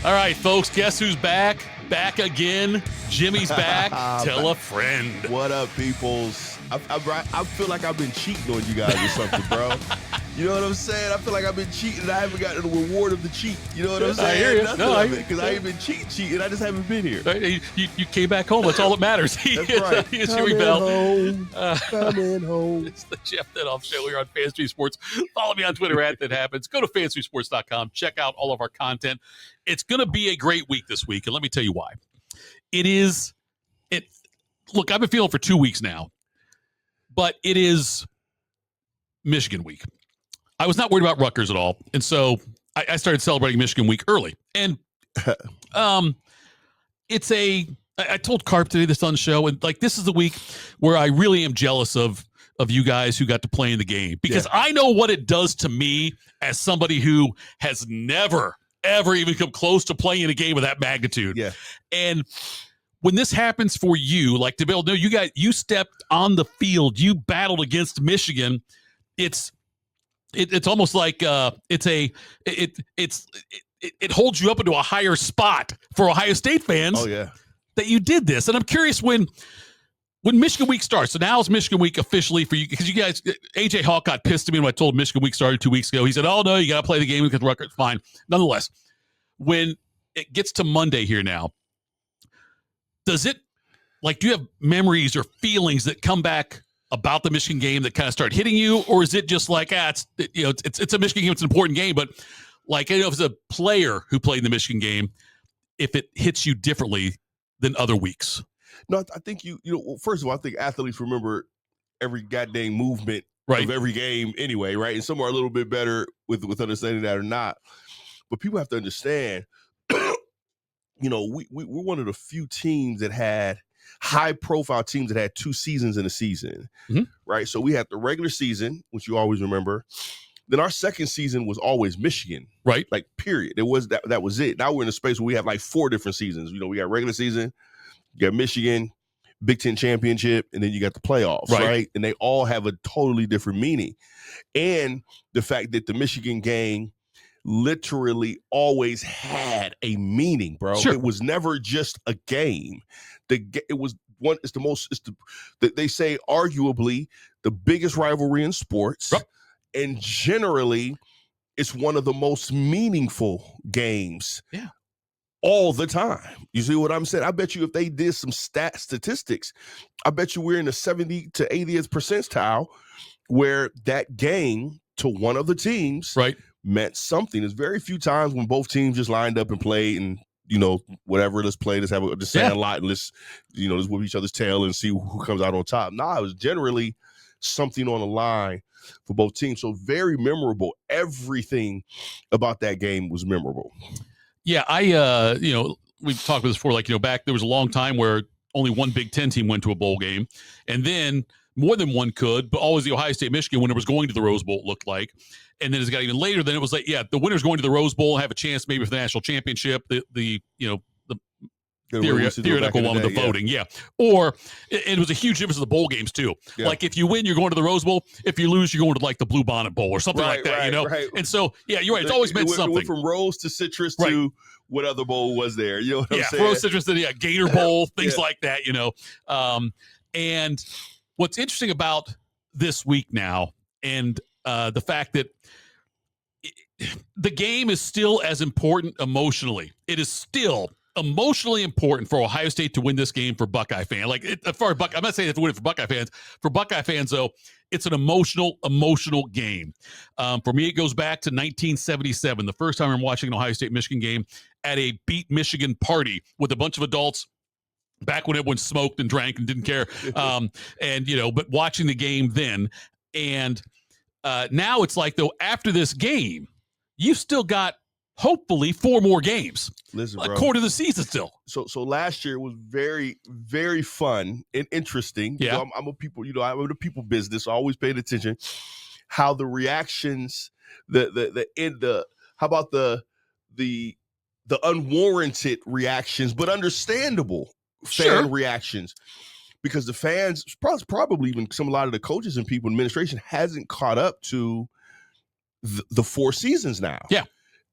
All right, folks, guess who's back? Back again. Jimmy's back. Tell a friend. What up, peoples? I feel like I've been cheating on you guys or something, bro. You know what I'm saying? I feel like I've been cheating and I haven't gotten the reward of the cheat. You know what I'm saying? I hear you. Because I ain't been cheating. I just haven't been here. You came back home. That's all that matters. That's right. It's Jimmie Bell. Coming home. It's the Jeff Thitoff Show here on Fan Street Sports. Follow me on Twitter @ThatHappens. Go to fanstreetsports.com. Check out all of our content. It's going to be a great week this week, and let me tell you why. Look, I've been feeling for 2 weeks now, but it is Michigan week. I was not worried about Rutgers at all, and so I started celebrating Michigan week early. And I told Carp today this on the show, and like this is the week where I really am jealous of you guys who got to play in the game, because I know what it does to me as somebody who has never, ever even come close to playing in a game of that magnitude. Yeah. And when this happens for you, like to be able to know you stepped on the field, you battled against Michigan. It's almost like it holds you up into a higher spot for Ohio State fans. Oh yeah, that you did this. And I'm curious when Michigan week starts. So now it's Michigan week officially for you, because you guys, AJ Hawk got pissed at me when I told him Michigan week started 2 weeks ago. He said, "Oh no, you got to play the game because Rutgers." Fine, nonetheless, when it gets to Monday here now, do you have memories or feelings that come back about the Michigan game that kind of start hitting you, or is it just like, it's a Michigan game, it's an important game, but like, I know if it's a player who played in the Michigan game, if it hits you differently than other weeks? No, I think first of all, I think athletes remember every goddamn movement of every game anyway, right? And some are a little bit better with understanding that or not. But people have to understand, we're one of the few teams that had high-profile teams that had 2 seasons in a season, right? So we had the regular season, which you always remember. Then our second season was always Michigan, right? Like, period. It was that was it. Now we're in a space where we have like 4 different seasons. We got regular season, you got Michigan, Big Ten championship, and then you got the playoffs, right? And they all have a totally different meaning. And the fact that the Michigan game literally always had a meaning, bro. Sure. It was never just a game. It was one. They say arguably the biggest rivalry in sports, and generally, it's one of the most meaningful games. Yeah. All the time. You see what I'm saying? I bet you if they did some statistics, I bet you we're in the 70 to 80th percentile where that game to one of the teams meant something. There's very few times when both teams just lined up and played and, whatever, let's play, let's have a sand lot and let's whip each other's tail and see who comes out on top. Nah, it was generally something on the line for both teams. So very memorable. Everything about that game was memorable. Yeah, we've talked about this before, back, there was a long time where only one Big Ten team went to a bowl game, and then more than one could, but always the Ohio State, Michigan winner was going to the Rose Bowl, it looked like. And then as it got even later, then it was like, the winner's going to the Rose Bowl, have a chance maybe for the national championship, the theoretical one with the voting, Or it was a huge difference in the bowl games too. Yeah. Like if you win, you're going to the Rose Bowl. If you lose, you're going to like the Blue Bonnet Bowl or something like that. Right. And so you're right. It's always meant something. It went from Rose to Citrus to what other bowl was there? You know what I'm saying? Rose, Citrus, to Gator Bowl, things like that. And what's interesting about this week now, and the fact that the game is still as important emotionally. It is still emotionally important for Ohio State to win this game for Buckeye fans. I'm not saying they have to win it for Buckeye fans. For Buckeye fans, though, it's an emotional game. For me, it goes back to 1977, the first time I'm watching an Ohio State-Michigan game at a Beat Michigan party with a bunch of adults. Back when everyone smoked and drank and didn't care, but watching the game then, and now it's like, though, after this game, you've still got hopefully 4 more games. Listen, bro, a quarter of the season still. So last year was very, very fun and interesting. Yeah, I'm a people, I'm in the people business. So I always paid attention how the reactions, how about the unwarranted reactions, but understandable fan reactions, because the fans, probably even a lot of the coaches and people, administration hasn't caught up to the 4 seasons now. Yeah.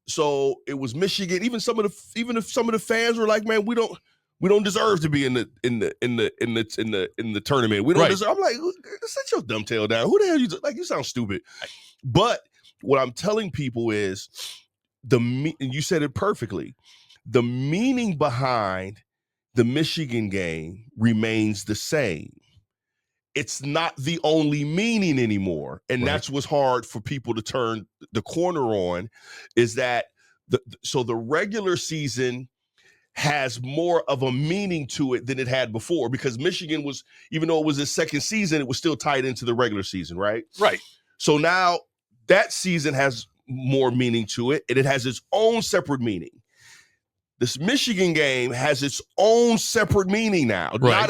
So it was Michigan. Even if some of the fans were like, man, we don't deserve to be in the tournament. We don't deserve. I'm like, set your dumb tail down. Who the hell you like? You sound stupid. But what I'm telling people is and you said it perfectly. The meaning behind the Michigan game remains the same. It's not the only meaning anymore. And that's what's hard for people to turn the corner on, is that the regular season has more of a meaning to it than it had before, because Michigan was, even though it was its second season, it was still tied into the regular season, right? Right. So now that season has more meaning to it, and it has its own separate meaning. This Michigan game has its own separate meaning now, not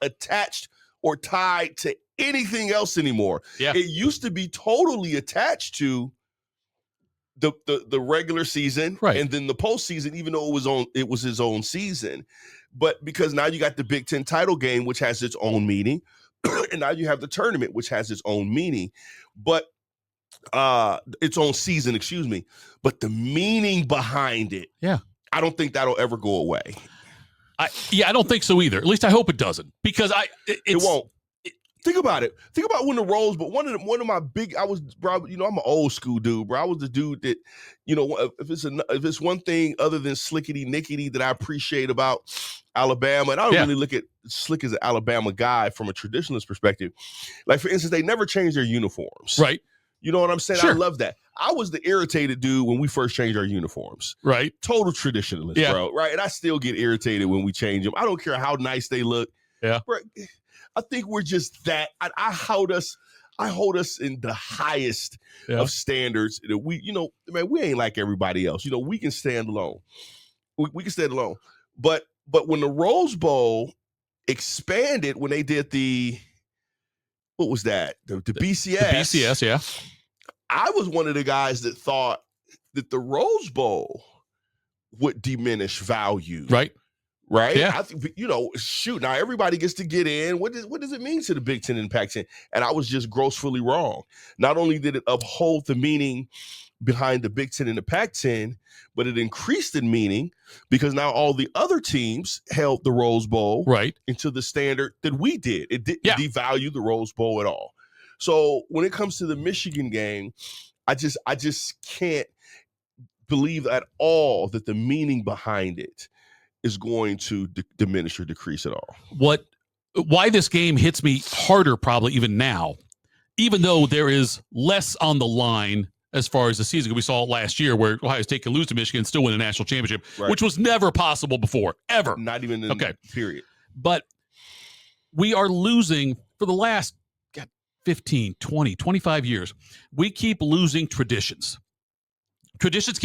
attached or tied to anything else anymore. Yeah. It used to be totally attached to the regular season, and then the postseason, even though it was his own season. But because now you got the Big Ten title game, which has its own meaning, and now you have the tournament, which has its own meaning, but its own season, excuse me. But the meaning behind it, I don't think that'll ever go away. I don't think so either. At least I hope it doesn't, because it won't. Think about it. Think about when the Rose Bowl. One of my big. I was, bro. I'm an old school dude, bro. I was the dude that, if it's one thing other than slickety nickety that I appreciate about Alabama, and I don't really look at Slick as an Alabama guy from a traditionalist perspective. Like, for instance, they never changed their uniforms. Right. You know what I'm saying? Sure. I love that. I was the irritated dude when we first changed our uniforms. Right. Total traditionalist, bro. Right. And I still get irritated when we change them. I don't care how nice they look. Yeah. Bro, I think we're just that. I hold us in the highest of standards. That we ain't like everybody else. We can stand alone. We can stand alone. But when the Rose Bowl expanded, when they did what was that? The BCS. The BCS, yeah. I was one of the guys that thought that the Rose Bowl would diminish value. Right. Yeah. I think, shoot, now everybody gets to get in. What does it mean to the Big Ten and Pac-10? And I was just grossly wrong. Not only did it uphold the meaning behind the Big Ten and the Pac-10, but it increased in meaning because now all the other teams held the Rose Bowl into the standard that we did. It didn't devalue the Rose Bowl at all. So when it comes to the Michigan game, I just can't believe at all that the meaning behind it is going to diminish or decrease at all. Why this game hits me harder probably even now, even though there is less on the line as far as the season. We saw it last year where Ohio State can lose to Michigan and still win a national championship, which was never possible before, ever. Not even in period. But we are losing for the last 15, 20, 25 years. We keep losing traditions. Traditions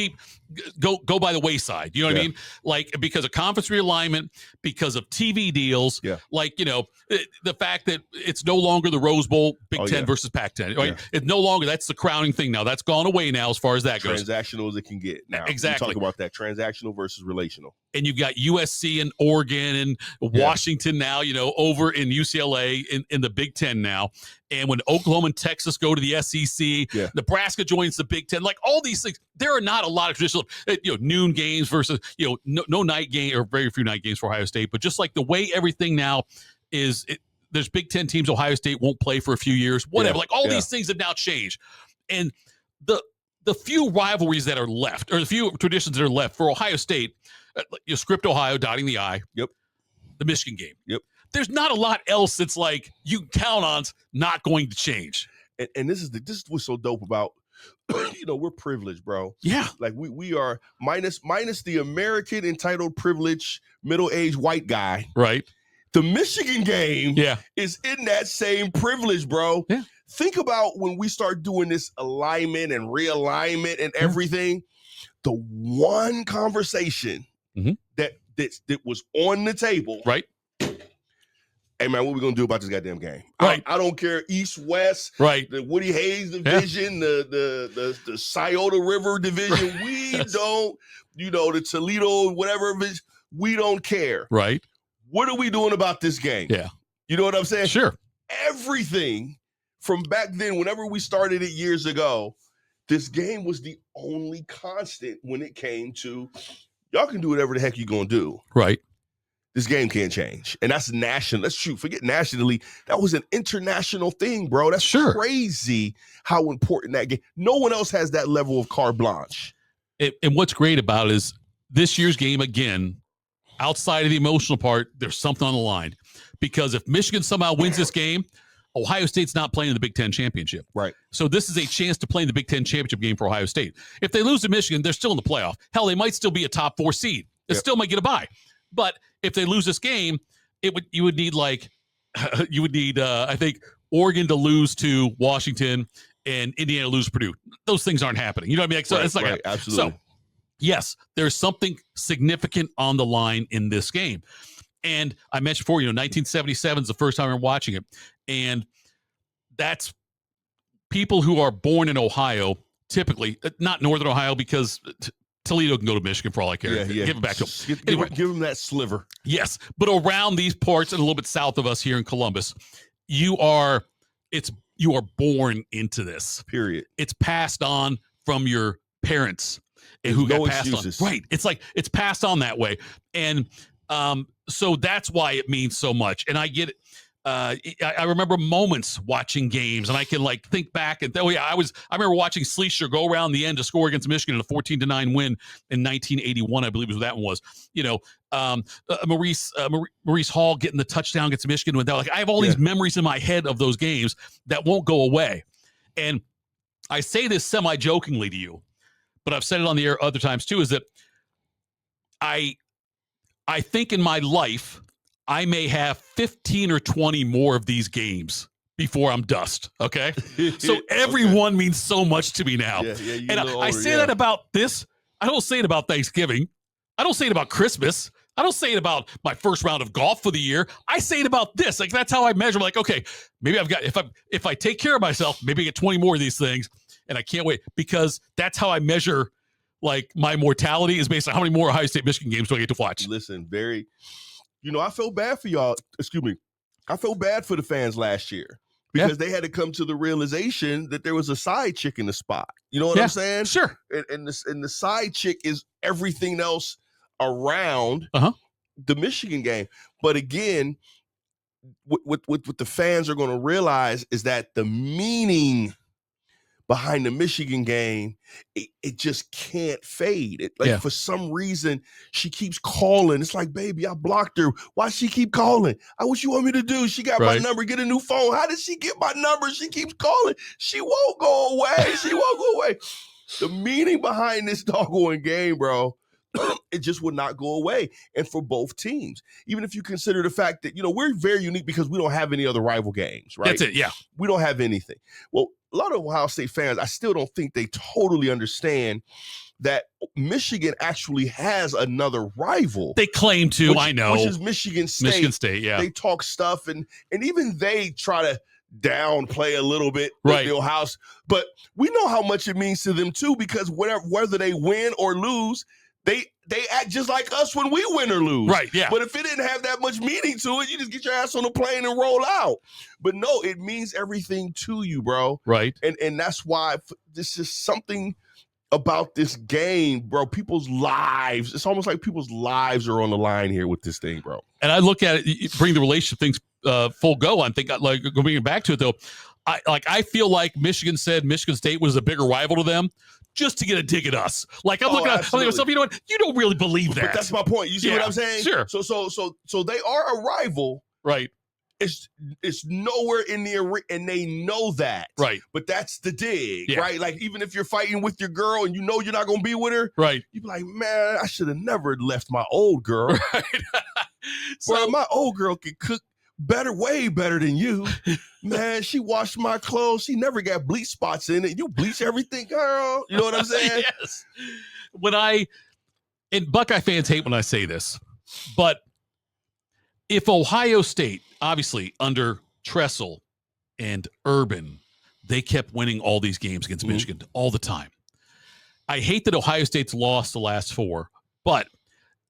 go by the wayside. You know what I mean? Like, because of conference realignment, because of TV deals, like, the fact that it's no longer the Rose Bowl, Big Ten versus Pac-10. Right? It's no longer, that's the crowning thing now. That's gone away now as far as that goes. Transactional as it can get now. Exactly. We talk about that, transactional versus relational. And you've got USC and Oregon and Washington now, over in UCLA in the Big Ten now. And when Oklahoma and Texas go to the SEC, Nebraska joins the Big Ten, like all these things, there are not a lot of traditional, noon games versus, no night game, or very few night games for Ohio State. But just like the way everything now is, there's Big Ten teams Ohio State won't play for a few years, whatever. Like all these things have now changed. And the few rivalries that are left, or the few traditions that are left for Ohio State, script Ohio, dotting the I. Yep. The Michigan game. Yep. There's not a lot else that's like you can count on not going to change. And this is what's so dope about, we're privileged, bro. Yeah. Like we are minus the American entitled privilege middle-aged white guy. Right. The Michigan game is in that same privilege, bro. Yeah. Think about when we start doing this alignment and realignment and everything. The one conversation that was on the table. Right. Hey, man, what we going to do about this goddamn game? Right. I don't care, East, West, the Woody Hayes division, the Scioto River division. We don't, the Toledo, whatever it is, we don't care. Right. What are we doing about this game? Yeah. You know what I'm saying? Sure. Everything from back then, whenever we started it years ago, this game was the only constant when it came to y'all can do whatever the heck you're gonna do. Right. This game can't change. And that's national. Let's shoot. Forget nationally. That was an international thing, bro. That's crazy how important that game. No one else has that level of carte blanche. And what's great about it is this year's game, again, outside of the emotional part, there's something on the line. Because if Michigan somehow wins this game, Ohio State's not playing in the Big Ten championship. Right. So this is a chance to play in the Big Ten championship game for Ohio State. If they lose to Michigan, they're still in the playoff. Hell, they might still be a top 4 seed. They still might get a bye. But if they lose this game, you would need I think Oregon to lose to Washington and Indiana to lose to Purdue. Those things aren't happening. You know what I mean? So it's like absolutely. So yes, there's something significant on the line in this game. And I mentioned before, 1977 is the first time I'm watching it. And that's people who are born in Ohio, typically, not Northern Ohio, because Toledo can go to Michigan for all I care. Yeah. Give it back to them. Anyway, give them that sliver. Yes. But around these parts and a little bit south of us here in Columbus, you are born into this. Period. It's passed on from your parents and who got passed excuses. on. Right. It's like it's passed on that way. And so that's why it means so much. And I get it. I remember moments watching games, and I can think back and I remember watching Sleesher go around the end to score against Michigan in a 14-9 win in 1981, I believe was what that one was. Maurice Hall getting the touchdown against Michigan when I have all these memories in my head of those games that won't go away. And I say this semi-jokingly to you, but I've said it on the air other times too, is that I think in my life I may have 15 or 20 more of these games before I'm dust. Okay. So everyone means so much to me now. And I say that about this. I don't say it about Thanksgiving. I don't say it about Christmas. I don't say it about my first round of golf for the year. I say it about this. That's how I measure. Okay, maybe I've got, if I take care of myself, maybe I get 20 more of these things, and I can't wait, because that's how I measure my mortality is based on how many more Ohio State Michigan games do I get to watch. Listen, I feel bad for y'all. Excuse me. I feel bad for the fans last year because they had to come to the realization that there was a side chick in the spot. You know what I'm saying? Sure. And the side chick is everything else around the Michigan game. But again, what the fans are going to realize is that the meaning behind the Michigan game, it just can't fade. For some reason, she keeps calling. It's like, baby, I blocked her. Why she keep calling? What you want me to do? She got my number. Get a new phone. How did she get my number? She keeps calling. She won't go away. She won't go away. The meaning behind this doggone game, bro, it just would not go away. And for both teams, even if you consider the fact that, we're very unique because we don't have any other rival games, right? That's it, yeah. We don't have anything. Well, a lot of Ohio State fans, I still don't think they totally understand that Michigan actually has another rival. They claim to, I know. Which is Michigan State. Michigan State, yeah. They talk stuff, and even they try to downplay a little bit the Ohio. But we know how much it means to them, too, because whether they win or lose, they act just like us when we win or lose. Right, yeah. But if it didn't have that much meaning to it, you just get your ass on the plane and roll out. But no, it means everything to you, bro. Right. And that's why this is something about this game, bro. People's lives, it's almost like people's lives are on the line here with this thing, bro. And I look at it, bring the relationship things full go. I think, going back to it, though, I feel like Michigan said Michigan State was a bigger rival to them, just to get a dig at us. I'm looking at myself, you know what? You don't really believe that. But that's my point. You see what I'm saying? Sure. So they are a rival. Right. It's nowhere in the and they know that. Right. But that's the dig, right? Even if you're fighting with your girl and you're not going to be with her, right? You be like, man, I should have never left my old girl. Right. Bro, my old girl can cook way better than you. Man, she washed my clothes. She never got bleach spots in it. You bleach everything, girl. You know what I'm saying? Yes. And Buckeye fans hate when I say this, but if Ohio State, obviously under Tressel and Urban, they kept winning all these games against Michigan all the time. I hate that Ohio State's lost the last 4, but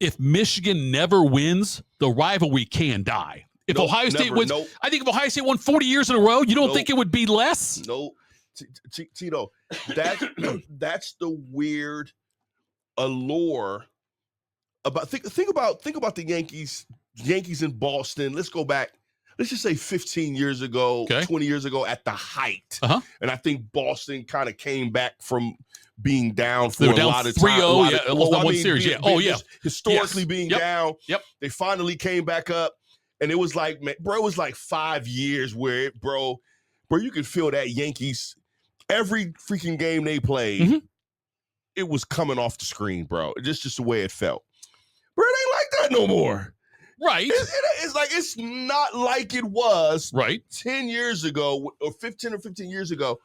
if Michigan never wins, the rivalry can die. If Ohio State wins, I think if Ohio State won 40 years in a row, you don't think it would be less? Nope. Tito, that's the weird allure about think about the Yankees in Boston. Let's go back. Let's just say 15 years ago, 20 years ago at the height. And I think Boston kind of came back from being down for a lot of time. 3-0, yeah, lost that one series. Historically being down. They finally came back up. And it was like, man, bro, it was like 5 years where, bro, you could feel that Yankees, every freaking game they played, it was coming off the screen, bro. Just the way it felt. Bro, it ain't like that no more. Right. It's like, it's not like it was 10 years ago or 15 years ago.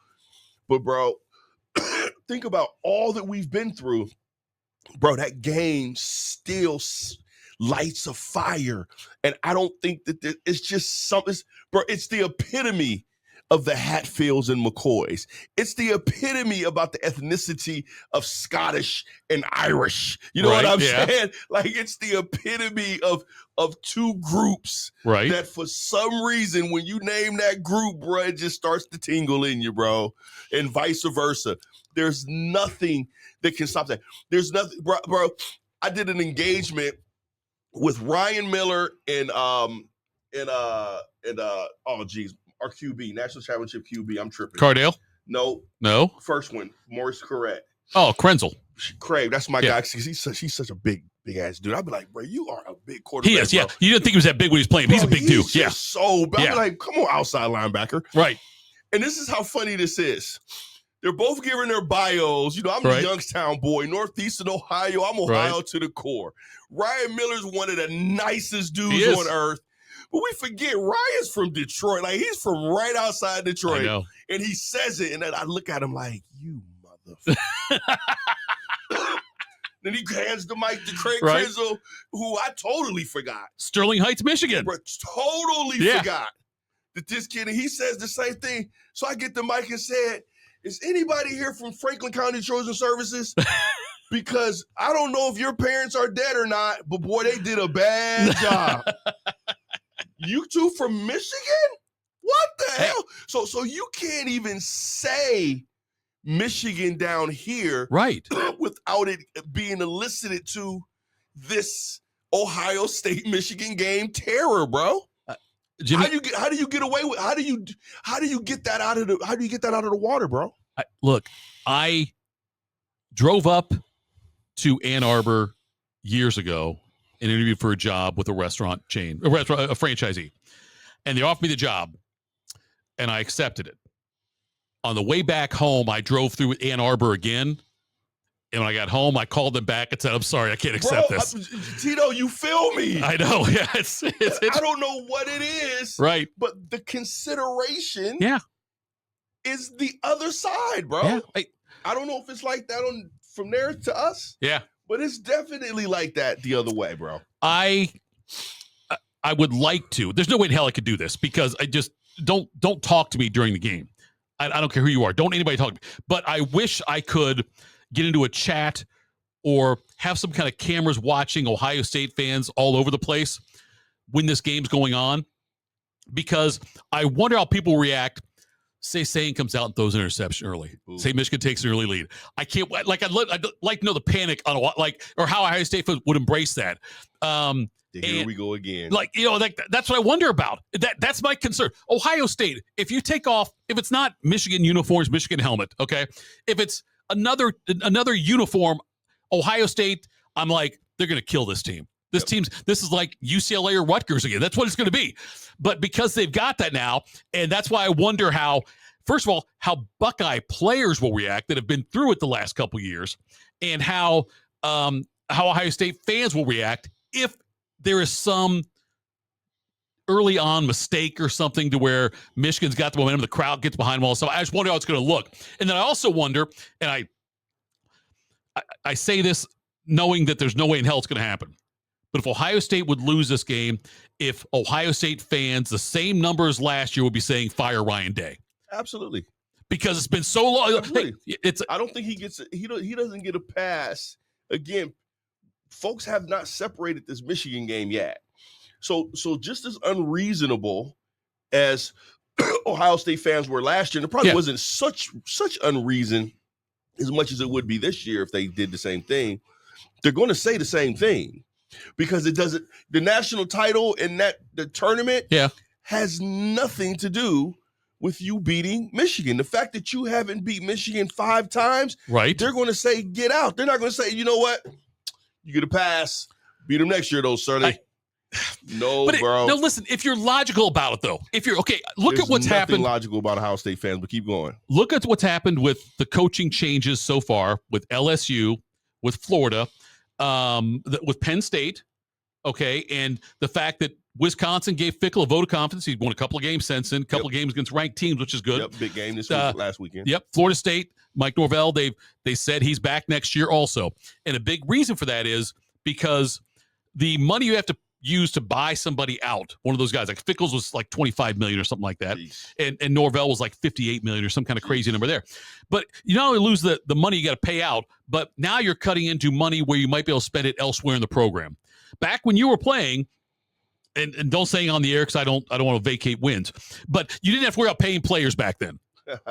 But, bro, think about all that we've been through. Bro, that game still lights a fire. And I don't think that it's just something, bro, it's the epitome of the Hatfields and McCoys. It's the epitome about the ethnicity of Scottish and Irish. You know what I'm saying? Like, it's the epitome of two groups that for some reason, when you name that group, bro, it just starts to tingle in you, bro, and vice versa. There's nothing that can stop that. There's nothing, bro. I did an engagement with Ryan Miller and our QB, National Championship QB. I'm tripping. Cardale? No. First one, Maurice Corrett. Oh, Krenzel. Craig, that's my guy. He's such a big ass dude. I'd be like, bro, you are a big quarterback. He is, yeah. You didn't think he was that big when he was playing. Bro, he's a big dude. Yeah. So bad. I'd be like, come on, outside linebacker. Right. And this is how funny this is. They're both giving their bios. You know, I'm a Youngstown boy, Northeastern Ohio. I'm Ohio to the core. Ryan Miller's one of the nicest dudes on earth. But we forget Ryan's from Detroit. Like, he's from right outside Detroit. I know. And he says it, and then I look at him like, you motherfucker. Then he hands the mic to Craig Krenzel, who I totally forgot. Sterling Heights, Michigan. But totally forgot that this kid, and he says the same thing. So I get the mic and said, is anybody here from Franklin County Trojan Services? Because I don't know if your parents are dead or not, but boy, they did a bad job. You two from Michigan? What the hell? So you can't even say Michigan down here without it being elicited to this Ohio State Michigan game terror, bro. Jimmy, how do you get away with how do you get that out of the water, bro? Look, I drove up to Ann Arbor years ago and interviewed for a job with a restaurant chain, a franchisee, and they offered me the job, and I accepted it. On the way back home, I drove through Ann Arbor again. And when I got home, I called them back and said, I'm sorry, I can't accept this. Tito, you feel me? I know. Yeah, it's I don't know what it is. Right. But the consideration is the other side, bro. Yeah. I don't know if it's like that from there to us. Yeah. But it's definitely like that the other way, bro. I would like to. There's no way in hell I could do this because I just don't talk to me during the game. I don't care who you are. Don't anybody talk to me. But I wish I could get into a chat or have some kind of cameras watching Ohio State fans all over the place when this game's going on, because I wonder how people react. Say Sane comes out and throws an interception early. Ooh. Say Michigan takes an early lead. I can't like. I'd like to know the panic on or how Ohio State fans would embrace that. Here we go again. That's what I wonder about. That's my concern. Ohio State, if you take off, if it's not Michigan uniforms, Michigan helmet, okay? If it's another uniform, Ohio State, I'm like, they're going to kill this team. This is like UCLA or Rutgers again. That's what it's going to be. But because they've got that now, and that's why I wonder how, first of all, how Buckeye players will react that have been through it the last couple of years, and how Ohio State fans will react if there is some early on mistake or something to where Michigan's got the momentum, the crowd gets behind them all. So I just wonder how it's going to look. And then I also wonder, and I say this knowing that there's no way in hell it's going to happen, but if Ohio State would lose this game, if Ohio State fans, the same numbers last year, would be saying fire Ryan Day. Absolutely. Because it's been so long. Hey, I don't think he doesn't get a pass. Again, folks have not separated this Michigan game yet. So just as unreasonable as Ohio State fans were last year, and it probably wasn't such unreason as much as it would be this year if they did the same thing. They're going to say the same thing because it doesn't. The national title in the tournament has nothing to do with you beating Michigan. The fact that you haven't beat Michigan 5 times, they're going to say get out. They're not going to say, you know what, you get a pass. Beat them next year, though, Sonny. No, bro. No, listen, if you're logical about it, though, if you're okay, look at what's happened. Logical about Ohio State fans, but keep going. Look at what's happened with the coaching changes so far with LSU, with Florida, with Penn State, okay, and the fact that Wisconsin gave Fickle a vote of confidence. He's won a couple of games since then, a couple of games against ranked teams, which is good. Yep, big game last weekend. Yep, Florida State, Mike Norvell, they said he's back next year also. And a big reason for that is because the money you have to use to buy somebody out, one of those guys, like Fickles was like $25 million or something like that. And Norvell was like $58 million or some kind of crazy number there. But you not only lose the money you got to pay out, but now you're cutting into money where you might be able to spend it elsewhere in the program. Back when you were playing, and don't say on the air because I don't want to vacate wins, but you didn't have to worry about paying players back then.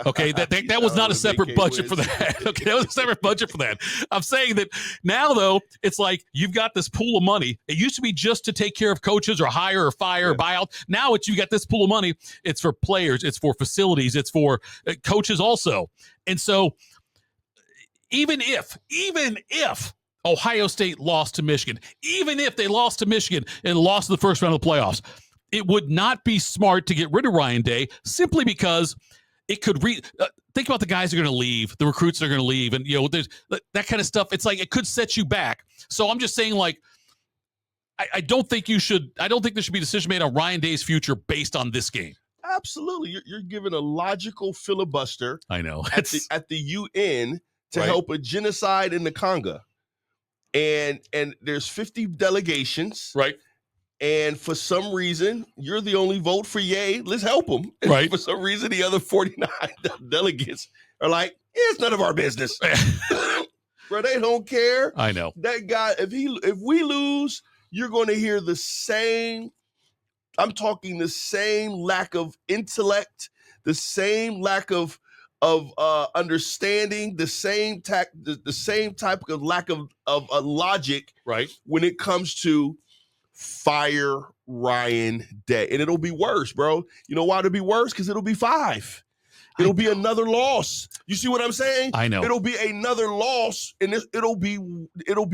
Okay, that was not a separate budget for that. Okay, that was a separate budget for that. I'm saying that now, though, it's like you've got this pool of money. It used to be just to take care of coaches or hire or fire or buy out. Now you got this pool of money. It's for players. It's for facilities. It's for coaches also. And so even if Ohio State lost to Michigan, even if they lost to Michigan and lost in the first round of the playoffs, it would not be smart to get rid of Ryan Day simply because it could think about the guys that are going to leave, the recruits that are going to leave, and there's that kind of stuff. It's like it could set you back. So I'm just saying, like, I don't think there should be a decision made on Ryan Day's future based on this game. Absolutely, you're giving a logical filibuster. I know at the UN to help a genocide in the Congo, and there's 50 delegations, right? And for some reason, you're the only vote for yay. Let's help them. Right. For some reason, the other 49 delegates are like, it's none of our business. Bro, they don't care. I know. That guy, if we lose, you're going to hear the same, I'm talking the same lack of intellect, the same lack of understanding, the same type of lack of logic, right, when it comes to fire Ryan Day. And it'll be worse, bro. You know why it'll be worse? Because it'll be 5. It'll be another loss. You see what I'm saying? I know. It'll be another loss, and it'll be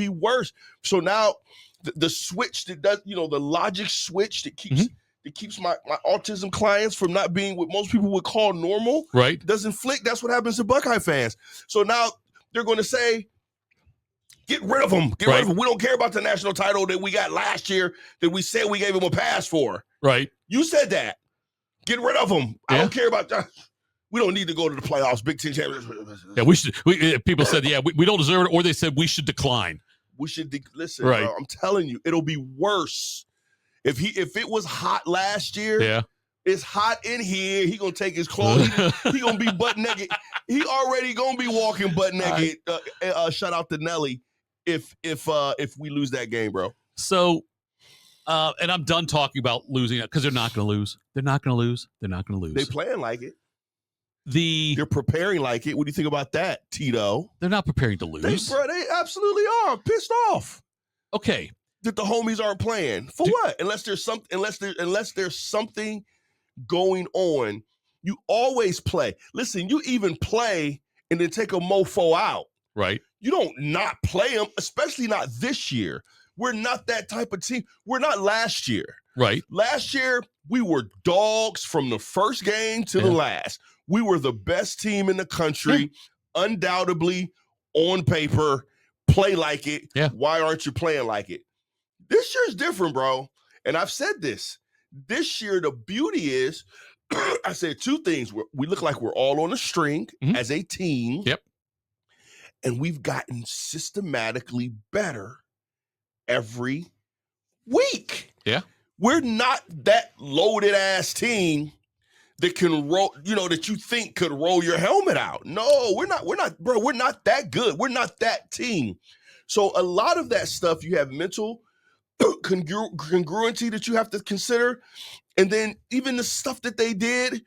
worse. So now the switch that does, the logic switch that keeps my autism clients from not being what most people would call normal, right, doesn't flick. That's what happens to Buckeye fans. So now they're going to say, get rid of him. Get rid of him. We don't care about the national title that we got last year that we said we gave him a pass for. Right. You said that. Get rid of him. I don't care about that. We don't need to go to the playoffs, Big Ten championship. Yeah, we should. People said, we don't deserve it, or they said we should decline. We should listen. Right. Bro, I'm telling you, it'll be worse. If it was hot last year, it's hot in here. He gonna take his clothes. He gonna be butt naked. He already gonna be walking butt naked. Shout out to Nelly. If we lose that game, bro. So, and I'm done talking about losing it because they're not going to lose. They're not going to lose. They're not going to lose. They playing like it. They're preparing like it. What do you think about that, Tito? They're not preparing to lose. They absolutely are. I'm pissed off. Okay. That the homies aren't playing. For what? Unless there's something going on, you always play. Listen, you even play and then take a mofo out. Right. You don't not play them, especially not this year. We're not that type of team. We're not last year. Right. Last year, we were dogs from the first game to the last. We were the best team in the country, undoubtedly, on paper, play like it. Yeah. Why aren't you playing like it? This year's different, bro. And I've said this. This year, the beauty is, I said 2 things. We look like we're all on a string as a team. Yep. And we've gotten systematically better every week. Yeah. We're not that loaded ass team that can roll, that you think could roll your helmet out. No, we're not, bro. We're not that good. We're not that team. So a lot of that stuff, you have mental congruency that you have to consider. And then even the stuff that they did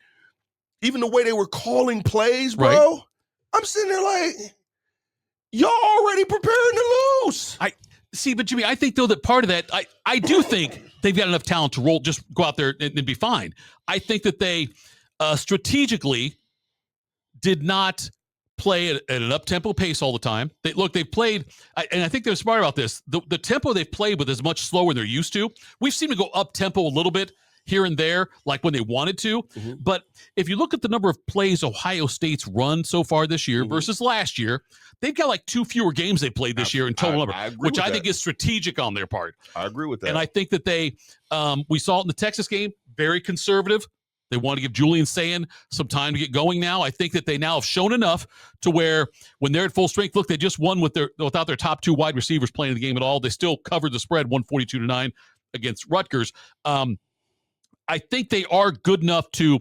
even the way they were calling plays, bro. Right. I'm sitting there like, y'all already preparing to lose. See, but Jimmy, I think though that part of that, I do think they've got enough talent to roll, just go out there and be fine. I think that they strategically did not play at an up-tempo pace all the time. They've played, and I think they're smart about this. The tempo they've played with is much slower than they're used to. We've seen them go up-tempo a little bit here and there, like when they wanted to. Mhm. But if you look at the number of plays Ohio State's run so far this year versus last year, they've got like 2 fewer games they played this year in total number, which I think is strategic on their part. I agree with that. And I think that they, we saw it in the Texas game, very conservative. They want to give Julian Sayin some time to get going now. I think that they now have shown enough to where when they're at full strength, look, they just won without their top 2 wide receivers playing in the game at all. They still covered the spread 142-9 against Rutgers. I think they are good enough to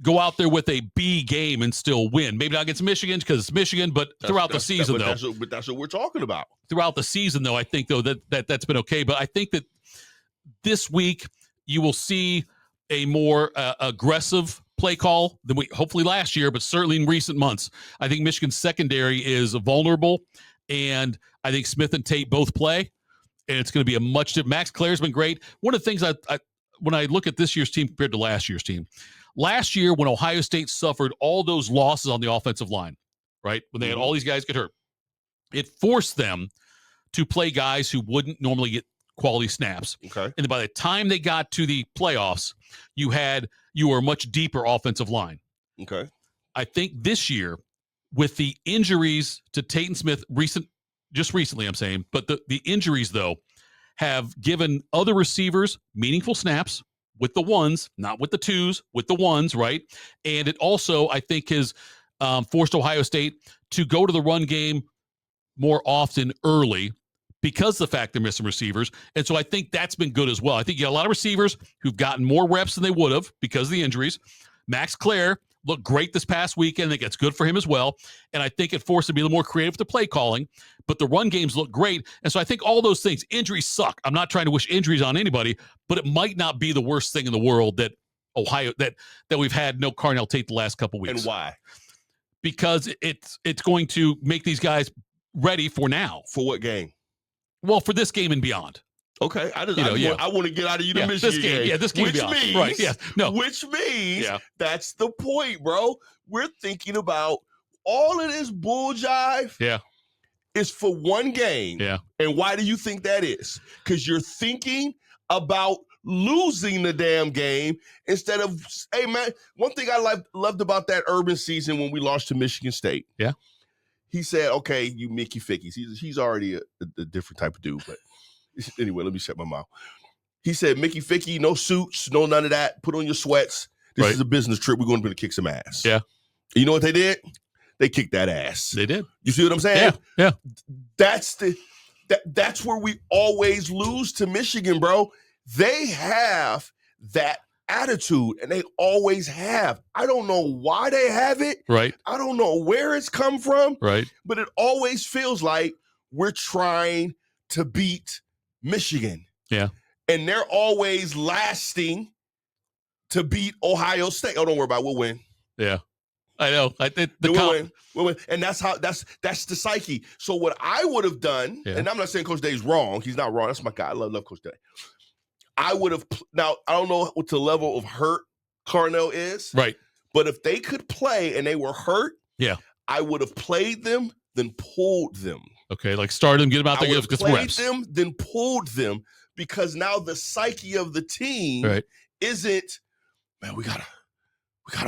go out there with a B game and still win. Maybe not against Michigan because it's Michigan, but throughout the season, that's what we're talking about. Throughout the season, though, I think, though, that's been okay. But I think that this week you will see a more aggressive play call than we hopefully last year, but certainly in recent months. I think Michigan's secondary is vulnerable, and I think Smith and Tate both play, and it's going to be a much different. Max Claire's been great. One of the things when I look at this year's team compared to last year's team, last year when Ohio State suffered all those losses on the offensive line, right, when they had all these guys get hurt, it forced them to play guys who wouldn't normally get quality snaps. Okay. And by the time they got to the playoffs, you were a much deeper offensive line. Okay. I think this year, with the injuries to Tate and Smith recently, I'm saying, but the injuries, though, have given other receivers meaningful snaps with the ones, not with the twos, with the ones, right? And it also, I think, has forced Ohio State to go to the run game more often early because of the fact they're missing receivers. And so I think that's been good as well. I think you got a lot of receivers who've gotten more reps than they would have because of the injuries. Max Claire looked great this past weekend. I think it's good for him as well. And I think it forced him to be a little more creative with the play calling, but the run games look great. And so I think all those things, injuries suck. I'm not trying to wish injuries on anybody, but it might not be the worst thing in the world that we've had no Carnell Tate the last couple weeks. And why? Because it's going to make these guys ready for now. For what game? Well, for this game and beyond. Okay, I want to get out of you the this Michigan game. Yeah, this game which beyond. means, Right, yeah, no. Which means that's the point, bro. We're thinking about all of this bull jive. Yeah, is for one game. Yeah, and why do you think that is? Because you're thinking about losing the damn game instead of, hey man. One thing I loved about that Urban season when we lost to Michigan State. Yeah, he said, "Okay, you Mickey Fickies." He's already a different type of dude, but. Anyway, let me shut my mouth. He said, Mickey Ficky, no suits, no none of that. Put on your sweats. This is a business trip. We're going to kick some ass. Yeah. And you know what they did? They kicked that ass. They did. You see what I'm saying? Yeah. That's where we always lose to Michigan, bro. They have that attitude, and they always have. I don't know why they have it. Right. I don't know where it's come from. Right. But it always feels like we're trying to beat Michigan. Yeah. And they're always lasting to beat Ohio State. Oh, don't worry about it. We'll win. Yeah. I know. We'll win. And that's the psyche. So what I would have done, and I'm not saying Coach Day's wrong. He's not wrong. That's my guy. I love Coach Day. I would have, now, I don't know what the level of hurt Carnell is. Right. But if they could play and they were hurt, I would have played them, then pulled them. Okay, like start them, get them out there, get some reps. Them, then pulled them, because now the psyche of the team isn't, man, we gotta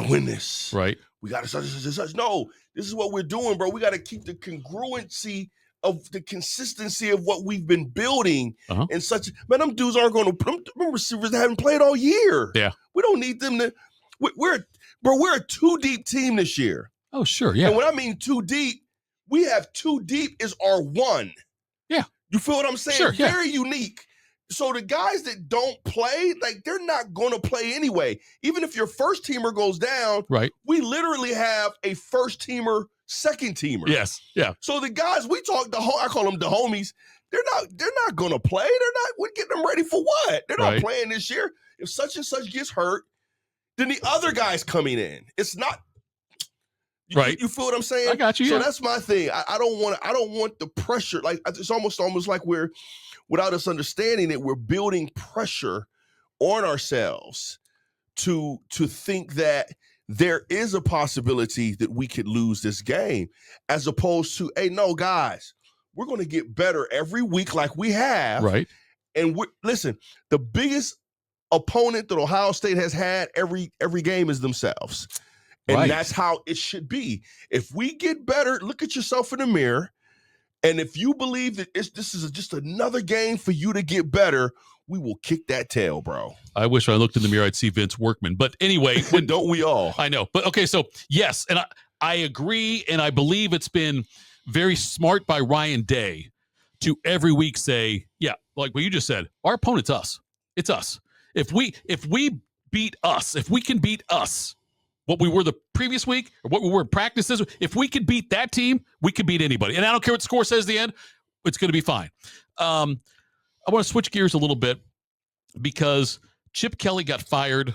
win this. Right. We gotta such. No, this is what we're doing, bro. We gotta keep the congruency of the consistency of what we've been building. And such, man, them dudes aren't going to put them receivers that haven't played all year. Yeah. We don't need them to. We're a 2-deep team this year. Oh, sure. Yeah. And when I mean 2 deep, we have 2 deep is our 1. Yeah. You feel what I'm saying? Sure, yeah. Very unique. So the guys that don't play, like, they're not going to play anyway. Even if your first teamer goes down, we literally have a first teamer, second teamer. Yes. Yeah. So the guys we talk, I call them the homies. They're not going to play. We're getting them ready for what? They're not playing this year. If such and such gets hurt, than the other guys coming in. It's not. Right. You feel what I'm saying? I got you. So yeah. that's my thing. I don't want the pressure. Like it's almost like we're, without us understanding it, we're building pressure on ourselves to think that there is a possibility that we could lose this game, as opposed to, hey, no, guys, we're going to get better every week like we have. Right. And listen, the biggest opponent that Ohio State has had every game is themselves. And that's how it should be. If we get better, look at yourself in the mirror. And if you believe that this is just another game for you to get better, we will kick that tail, bro. I wish when I looked in the mirror, I'd see Vince Workman. But anyway. Don't we all? I know. But okay, so yes, and I agree, and I believe it's been very smart by Ryan Day to every week say, yeah, like what you just said, our opponent's us. It's us. If we beat us, if we can beat us, what we were the previous week, or what we were in practice this week, if we could beat that team, we could beat anybody. And I don't care what the score says at the end, it's going to be fine. I want to switch gears a little bit because Chip Kelly got fired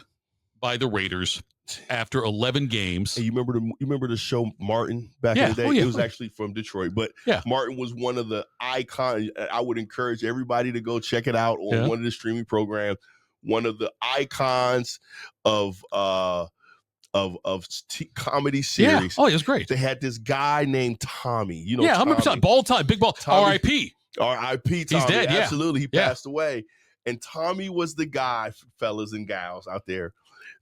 by the Raiders after 11 games. Hey, you remember the show Martin back in the day? It was actually from Detroit, but Martin was one of the icons. I would encourage everybody to go check it out on one of the streaming programs. One of the icons of comedy series. Yeah. Oh, it was great. They had this guy named Tommy. You know, I remember Tommy. Ball time, big ball. R.I.P. R.I.P. Tommy. He's dead. Absolutely, he passed away. And Tommy was the guy, fellas and gals out there,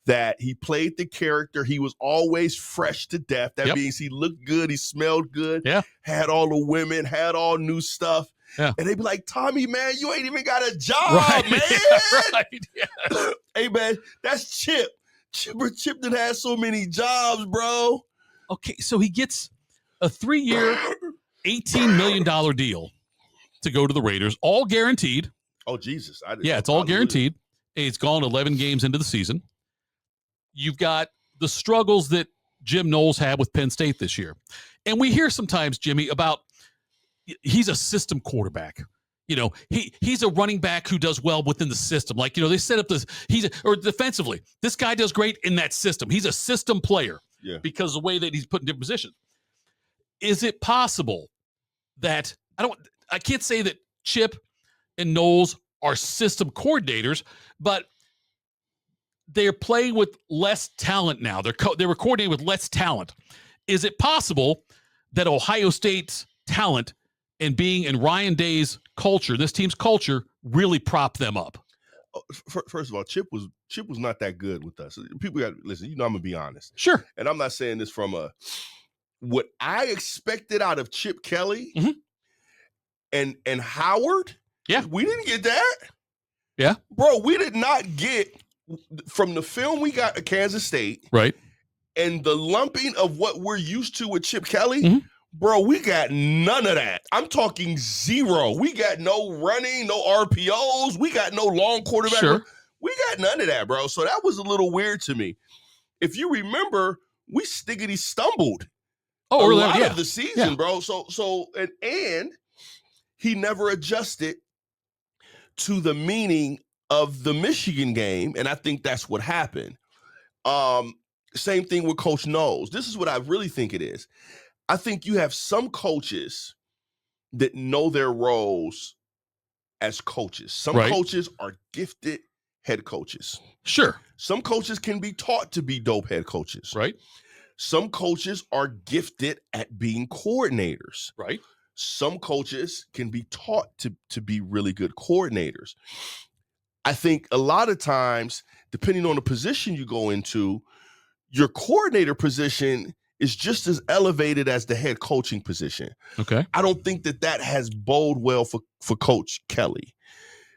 that he played the character. He was always fresh to death. That means he looked good. He smelled good. Had all the women. Had all new stuff. And they'd be like, Tommy, man, you ain't even got a job, man. Hey, man, that's Chip. Chip done had so many jobs, bro. Okay, so he gets a 3-year, $18 million deal to go to the Raiders, all guaranteed. Oh, Jesus. It's all guaranteed. It's gone 11 games into the season. You've got the struggles that Jim Knowles had with Penn State this year. And we hear sometimes, Jimmy, about he's a system quarterback. You know, he's a running back who does well within the system. Like, you know, they set up this, or defensively, this guy does great in that system. He's a system player because of the way that he's put in different positions. Is it possible that, I can't say that Chip and Knowles are system coordinators, but they're playing with less talent now. They were coordinating with less talent. Is it possible that Ohio State's talent and being in Ryan Day's culture, this team's culture, really propped them up? First of all, Chip was not that good with us. People got to listen. You know, I'm gonna be honest. Sure. And I'm not saying this from what I expected out of Chip Kelly and Howard. Yeah, we didn't get that. Yeah, bro, we did not get from the film we got at Kansas State. Right. And the lumping of what we're used to with Chip Kelly. Bro, we got none of that. I'm talking zero. We got no running, no RPOs. We got no long quarterback. Sure. We got none of that, bro. So that was a little weird to me. If you remember, we stiggity stumbled a lot of the season, bro. So and he never adjusted to the meaning of the Michigan game, and I think that's what happened. Same thing with Coach Knowles. This is what I really think it is. I think you have some coaches that know their roles as coaches. Some coaches are gifted head coaches. Sure. Some coaches can be taught to be dope head coaches. Right. Some coaches are gifted at being coordinators. Right. Some coaches can be taught to be really good coordinators. I think a lot of times, depending on the position you go into, your coordinator position is just as elevated as the head coaching position. Okay. I don't think that has bode well for Coach Kelly.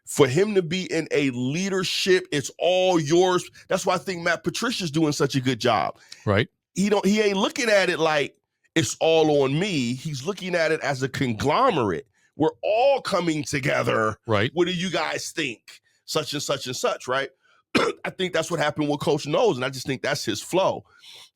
For him to be in a leadership, it's all yours. That's why I think Matt Patricia's doing such a good job. Right. He ain't looking at it like it's all on me. He's looking at it as a conglomerate. We're all coming together. Right. What do you guys think? Such and such and such, right? I think that's what happened with Coach Knowles, and I just think that's his flow.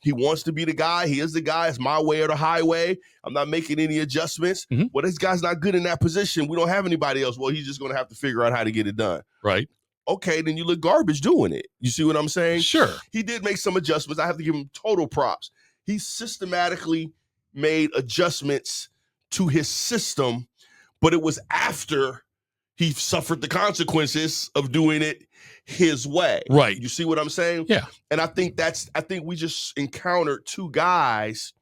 He wants to be the guy. He is the guy. It's my way or the highway. I'm not making any adjustments. Well, this guy's not good in that position. We don't have anybody else. Well, he's just going to have to figure out how to get it done. Right. okay, then you look garbage doing it. You see what I'm saying? Sure. He did make some adjustments. I have to give him total props. He systematically made adjustments to his system, but it was after he suffered the consequences of doing it his way. Right. You see what I'm saying? Yeah. And I think we just encountered two guys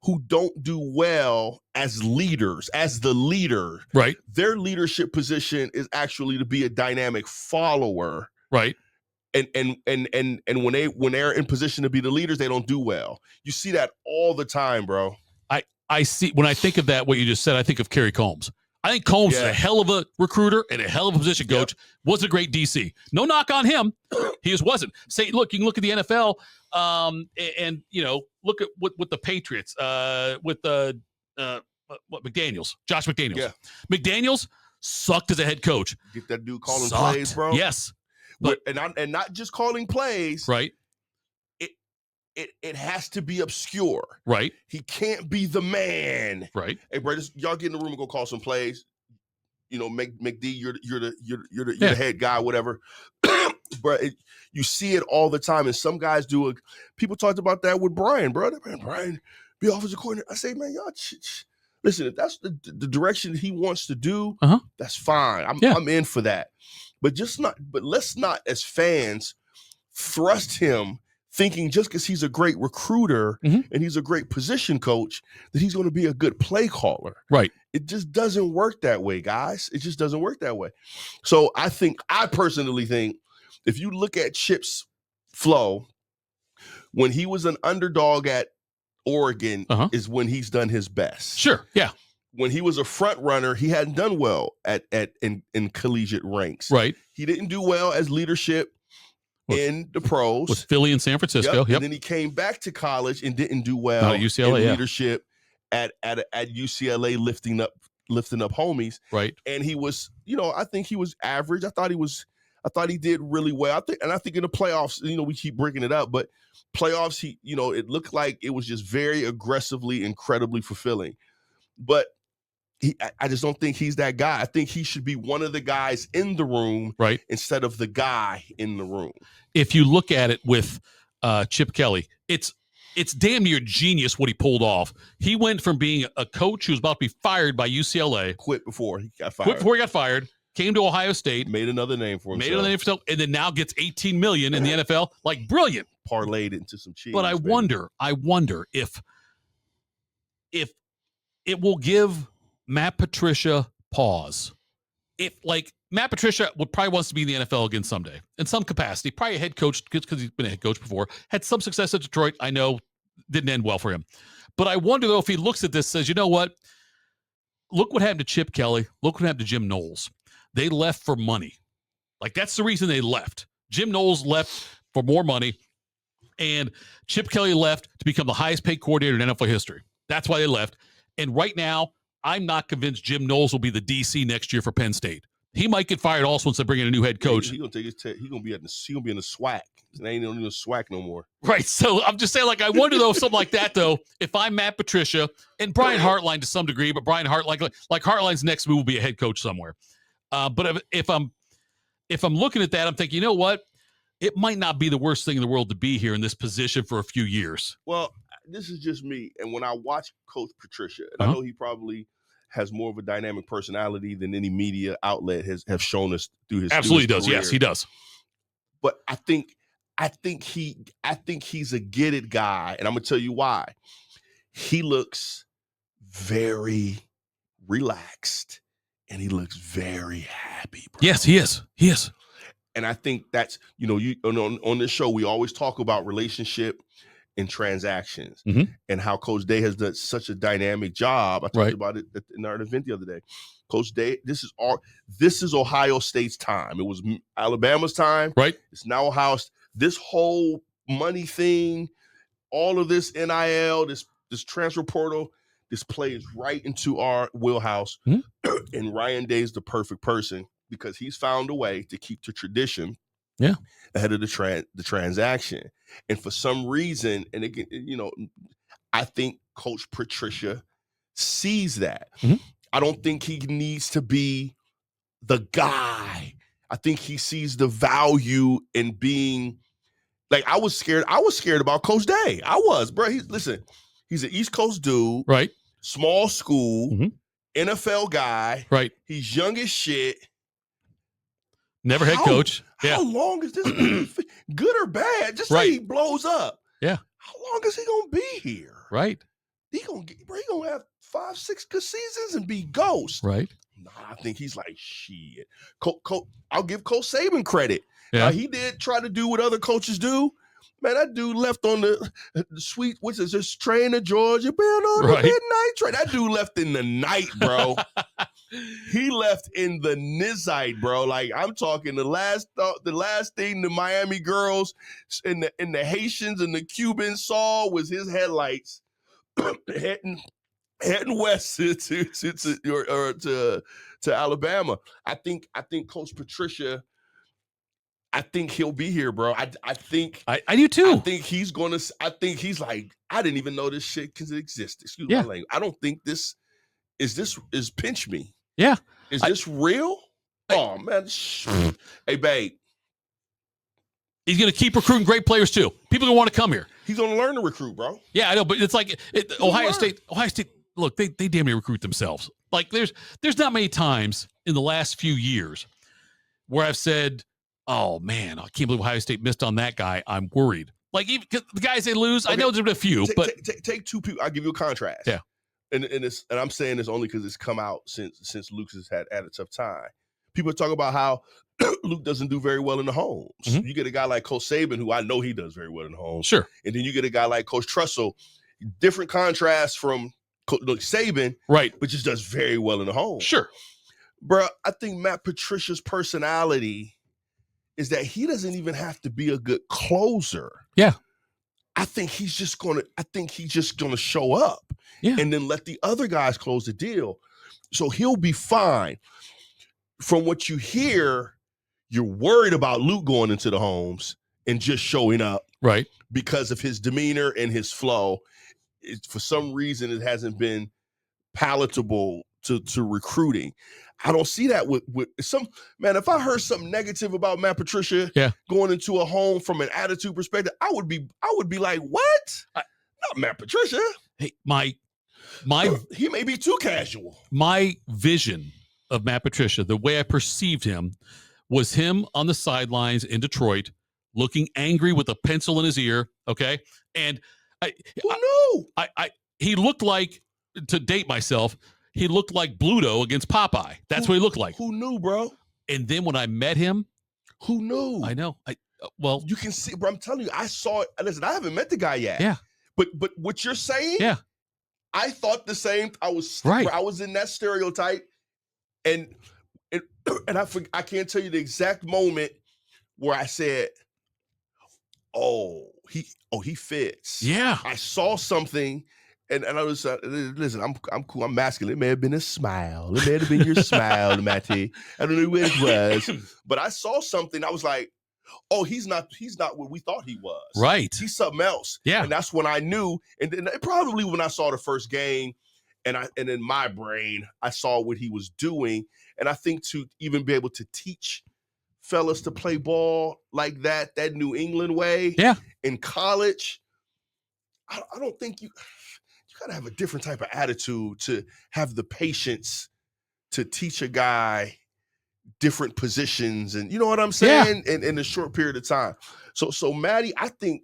who don't do well as leaders, as the leader. Right. Their leadership position is actually to be a dynamic follower. Right. And when they're in position to be the leaders, they don't do well. You see that all the time, bro. I see, when I think of that, what you just said, I think of Kerry Combs. I think Combs is a hell of a recruiter and a hell of a position coach. Wasn't a great DC. No knock on him. He just wasn't. Say, look, you can look at the NFL and you know, look at what the Patriots with the McDaniels, Josh McDaniels. Yeah. McDaniels sucked as a head coach. Get that dude calling plays, bro. Yes. But and not just calling plays. Right. It has to be obscure. Right. He can't be the man. Right. Hey, bro, y'all get in the room and go call some plays. You know, McD, you're the head guy, whatever. Bro, you see it all the time, and some guys do it. People talked about that with Brian, bro. Man, Brian, be offensive coordinator. I say, man, y'all, listen. If that's the direction he wants to do, that's fine. I'm in for that. But let's not, as fans, thrust him thinking just because he's a great recruiter and he's a great position coach that he's going to be a good play caller. Right. It just doesn't work that way, guys. It just doesn't work that way. So I personally think if you look at Chip's flow, when he was an underdog at Oregon is when he's done his best. Sure. Yeah. When he was a front runner, he hadn't done well in collegiate ranks. Right. He didn't do well as leadership in the pros with Philly and San Francisco. Yep. And then he came back to college and didn't do well at UCLA, in leadership at UCLA, lifting up homies. Right. And he was, I think he was average. I thought he did really well. I think in the playoffs, we keep bringing it up, but playoffs, it looked like it was just very aggressively, incredibly fulfilling. But I just don't think he's that guy. I think he should be one of the guys in the room, right, instead of the guy in the room. If you look at it with Chip Kelly, it's damn near genius what he pulled off. He went from being a coach who was about to be fired by UCLA, quit before he got fired, came to Ohio State, made another name for himself, and then now gets $18 million in the NFL. Like, brilliant, parlayed into some cheese. But I wonder if it will give Matt Patricia pause. If Matt Patricia probably wants to be in the NFL again someday in some capacity, probably a head coach because he's been a head coach before, had some success at Detroit. I know didn't end well for him, but I wonder though if he looks at this, says, you know what? Look what happened to Chip Kelly. Look what happened to Jim Knowles. They left for money. That's the reason they left. Jim Knowles left for more money, and Chip Kelly left to become the highest paid coordinator in NFL history. That's why they left. And right now, I'm not convinced Jim Knowles will be the DC next year for Penn State. He might get fired also once they bring in a new head coach. He's gonna take his he's gonna be in the SWAC. They ain't even SWAC no more. Right. So I'm just saying, I wonder though, if something like that though, if I'm Matt Patricia and Brian Hartline to some degree, but Brian Hartline, like Hartline's next move will be a head coach somewhere. But if I'm looking at that, I'm thinking, you know what? It might not be the worst thing in the world to be here in this position for a few years. Well, this is just me. And when I watch Coach Patricia, and I know he probably has more of a dynamic personality than any media outlet have shown us through his absolutely through his does. career. Yes, he does. But I think he's a get it guy, and I'm gonna tell you why. He looks very relaxed and he looks very happy, bro. Yes, he is. He is. And I think that's, you on this show, we always talk about relationship and transactions and how Coach Day has done such a dynamic job. I talked about it in our event the other day. Coach Day, this is Ohio State's time. It was Alabama's time. Right. It's now Ohio. This whole money thing, all of this NIL, this transfer portal, this plays right into our wheelhouse. And Ryan Day's the perfect person because he's found a way to keep the tradition ahead of the transaction. And for some reason, and again, I think Coach Patricia sees that. I don't think he needs to be the guy. I think he sees the value in being like, I was scared about Coach Day. I was, bro. Listen, he's an East Coast dude, right? Small school, Mhm. NFL guy, Right? He's young as shit. Never head coach. How long is this dude, good or bad? Just say he blows up. Yeah. How long is he gonna be here? Right. He gonna have 5-6 good seasons and be ghost. Right. Nah, I think he's like, shit. I'll give Coach Saban credit. Yeah. He did try to do what other coaches do. Man, that dude left on the sweet, what's it, this train to Georgia, been on the midnight train. That dude left in the night, bro. He left in the nizzite, bro. Like, I'm talking the last thing the Miami girls and the Haitians and the Cubans saw was his headlights heading west to Alabama. I think Coach Patricia, I think he'll be here, bro. I think I do too. I think he's like, I didn't even know this shit could exist. Excuse my language. I don't think this is pinch me. Yeah. Is this real? Oh man. Hey, babe. He's going to keep recruiting great players too. People going to want to come here. He's going to learn to recruit, bro. Yeah, I know, but it's like Ohio State, look, they damn near recruit themselves. Like, there's not many times in the last few years where I've said, oh man, I can't believe Ohio State missed on that guy. I'm worried. Like, even the guys they lose, okay, I know there's been a few, but take two people. I'll give you a contrast. Yeah. And I'm saying this only because it's come out since Luke has had a tough time. People talk about how Luke doesn't do very well in the homes. Mm-hmm. You get a guy like Coach Saban, who I know he does very well in the homes. Sure. And then you get a guy like Coach Tressel, different contrast from Saban, right? But just does very well in the home. Sure. Bro, I think Matt Patricia's personality is that he doesn't even have to be a good closer. Yeah. I think he's just gonna show up, and then let the other guys close the deal. So he'll be fine. From what you hear, you're worried about Luke going into the homes and just showing up, right? Because of his demeanor and his flow. For some reason, it hasn't been palatable to recruiting. I don't see that with some man. If I heard something negative about Matt Patricia going into a home from an attitude perspective, I would be like, what? Not Matt Patricia. Hey, my he may be too casual. My vision of Matt Patricia, the way I perceived him, was him on the sidelines in Detroit, looking angry with a pencil in his ear. Okay, and he looked like, to date myself, he looked like Bluto against Popeye. That's what he looked like. Who knew, bro? And then when I met him, who knew? I know. Well, you can see, bro. I'm telling you, I saw it. Listen, I haven't met the guy yet. Yeah. But what you're saying? Yeah. I thought the same. I was right. I was in that stereotype, and I can't tell you the exact moment where I said, he fits. Yeah. I saw something. And I was listen. I'm cool. I'm masculine. It may have been a smile. It may have been your smile, Matty. I don't know what it was, but I saw something. I was like, "Oh, he's not what we thought he was. Right? He's something else." Yeah. And that's when I knew. And then probably when I saw the first game, and in my brain, I saw what he was doing. And I think to even be able to teach fellas to play ball like that New England way, in college, I don't think you got to have a different type of attitude to have the patience to teach a guy different positions, and you know what I'm saying, in a short period of time. So Maddie, I think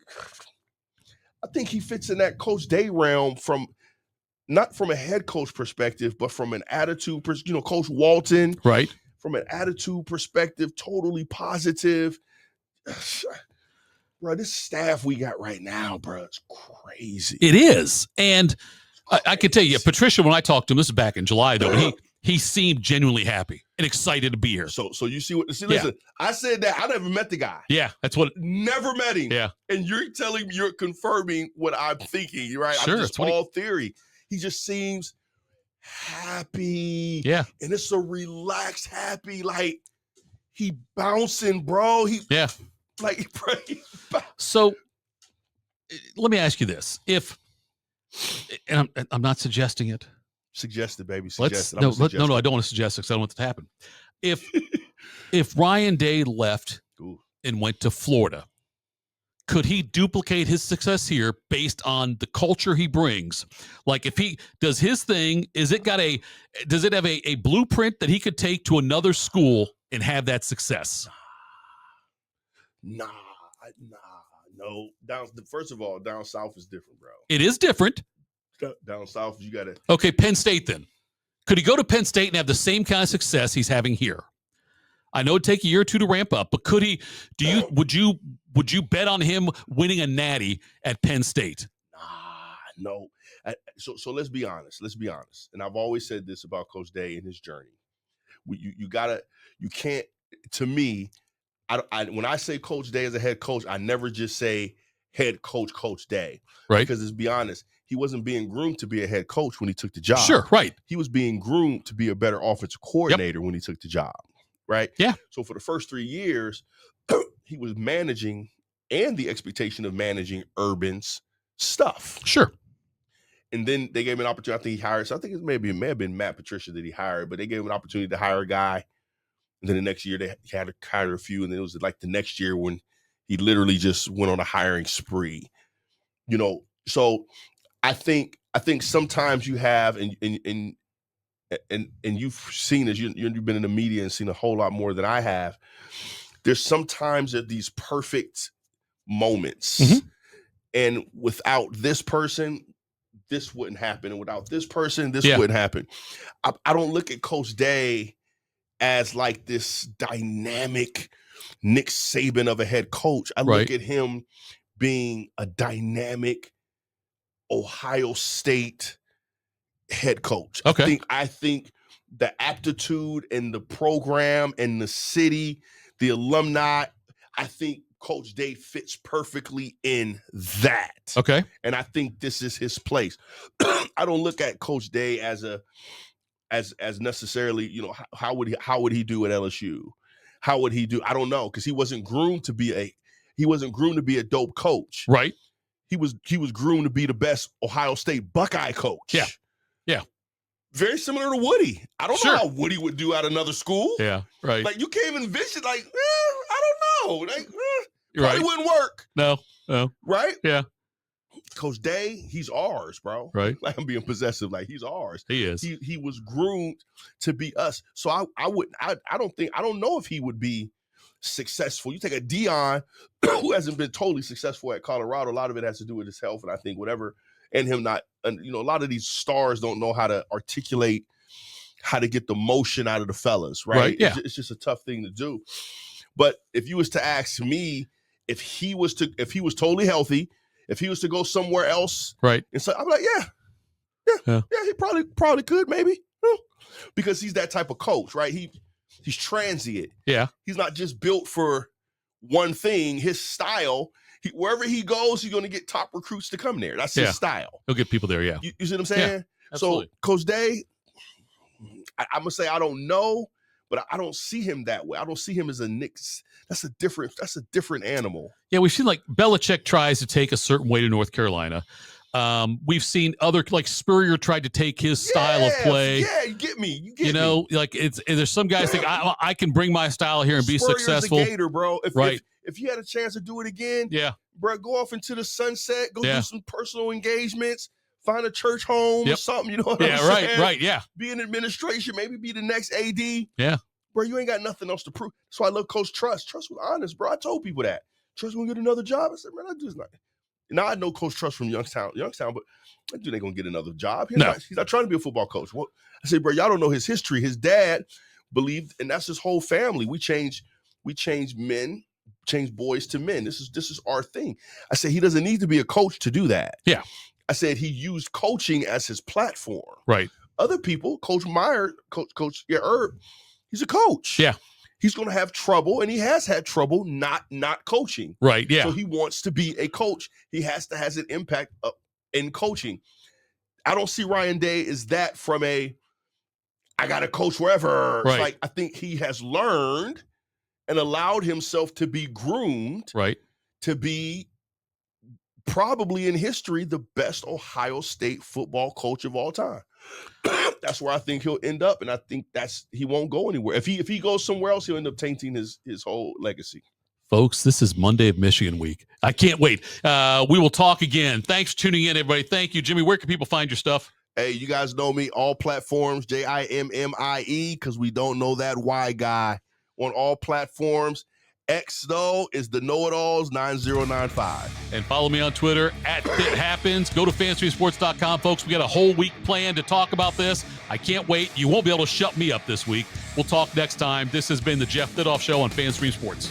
he fits in that Coach Day realm, from not from a head coach perspective, but from an attitude, Coach Walton, right? From an attitude perspective, totally positive. Bro, this staff we got right now, bro, it's crazy. It is. And I can tell you, Patricia, when I talked to him, this is back in July, though, he seemed genuinely happy and excited to be here. So you see listen, I said that I never met the guy. Yeah, that's what. Never met him. Yeah. And you're confirming what I'm thinking, right? Sure. I'm just all theory. He just seems happy. Yeah. And it's a relaxed, happy, like he bouncing, bro. So let me ask you this. And I'm not suggesting it. Suggest it, baby. No, I don't want to suggest it because I don't want it to happen. If If Ryan Day left Ooh. and went to Florida, could he duplicate his success here based on the culture he brings? Like if he does his thing, does it have a blueprint that he could take to another school and have that success? Nah, no. First of all, down south is different, bro. It is different. Down south, you got to. Okay, Penn State then. Could he go to Penn State and have the same kind of success he's having here? I know it'd take a year or two to ramp up, but could he? Would you bet on him winning a natty at Penn State? No. So let's be honest. And I've always said this about Coach Day and his journey. You can't. To me, when I say Coach Day as a head coach, I never just say head coach Coach Day, right? Because let's be honest, he wasn't being groomed to be a head coach when he took the job. Sure, right. He was being groomed to be a better offensive coordinator when he took the job. Right? Yeah. So for the first 3 years, he was managing and the expectation of managing Urban's stuff. Sure. And then they gave him an opportunity. I think he hired. So I think it may have been Matt Patricia that he hired, but they gave him an opportunity to hire a guy. And then the next year they had to hire a few. And then it was like the next year when he literally just went on a hiring spree. So I think sometimes you have and you've seen as you've been in the media and seen a whole lot more than I have. There's sometimes these perfect moments, and without this person, this wouldn't happen, and without this person, this wouldn't happen. I don't look at Coach Day as like this dynamic Nick Saban of a head coach. I look at him being a dynamic Ohio State head coach. Okay. I think the aptitude and the program and the city, the alumni, I think Coach Day fits perfectly in that. Okay. And I think this is his place. I don't look at Coach Day as necessarily, how would he do at LSU? How would he do? I don't know, because he wasn't groomed to be a dope coach. Right. He was groomed to be the best Ohio State Buckeye coach. Yeah. Very similar to Woody. I don't know how Woody would do at another school. Yeah, right. Like, you can't even envision, I don't know. Like, probably wouldn't work. No. Right? Yeah. Coach Day, he's ours, bro. Right. Like, I'm being possessive. Like, he's ours. He is. He was groomed to be us. So I don't know if he would be successful. You take a Dion who hasn't been totally successful at Colorado. A lot of it has to do with his health, and I think whatever, and him not, a lot of these stars don't know how to articulate how to get the motion out of the fellas, right? Yeah. It's just a tough thing to do. But if you was to ask me, if he was totally healthy, if he was to go somewhere else, right? And so I'm like, yeah, he probably could, maybe, because he's that type of coach, right? He's transient. Yeah, he's not just built for one thing. His style, wherever he goes, he's going to get top recruits to come there. That's his style. He'll get people there. Yeah, you see what I'm saying? Yeah, so Coach Day, I'm gonna say I don't know, but I don't see him that way. I don't see him as a Knicks. That's a different animal. Yeah, we've seen like Belichick tries to take a certain way to North Carolina. We've seen other, like Spurrier tried to take his style of play. Yeah, you get me. Like there's some guys think I can bring my style here and be Spurrier's successful. A Gator, bro. If you had a chance to do it again, bro, go off into the sunset, go do some personal engagements, find a church home or something. You know what I'm saying? Right. Yeah. Be in administration, maybe be the next AD. Yeah. Bro, you ain't got nothing else to prove. That's why I love Coach Trust. Trust was honest, bro. I told people that. Trust gonna get another job. I said, man, I just not. Now I know Coach Trust from Youngstown, but that dude ain't gonna get another job. He's not trying to be a football coach. Well, I said, bro, y'all don't know his history. His dad believed, and that's his whole family. We change men, change boys to men. This is our thing. I said he doesn't need to be a coach to do that. Yeah. I said he used coaching as his platform. Right. Other people, Coach Meyer, Coach Herb, he's a coach. Yeah. He's going to have trouble, and he has had trouble not coaching. Right, yeah. So he wants to be a coach. He has an impact in coaching. I don't see Ryan Day as that from I got to coach wherever. Right. It's like, I think he has learned and allowed himself to be groomed to be probably in history the best Ohio State football coach of all time. That's where I think he'll end up, and I think he won't go anywhere. If he goes somewhere else, he'll end up tainting his whole legacy. Folks, this is Monday of Michigan week. I can't wait. We will talk again. Thanks for tuning in, everybody. Thank you, Jimmy. Where can people find your stuff? Hey, you guys know me, all platforms, Jimmie, because we don't know that Y guy. On all platforms. X, though, is the know-it-alls 9095. And follow me on Twitter @FitHappens. Go to fanstreamsports.com, folks. We got a whole week planned to talk about this. I can't wait. You won't be able to shut me up this week. We'll talk next time. This has been the Jeff Thitoff Show on FanStream Sports.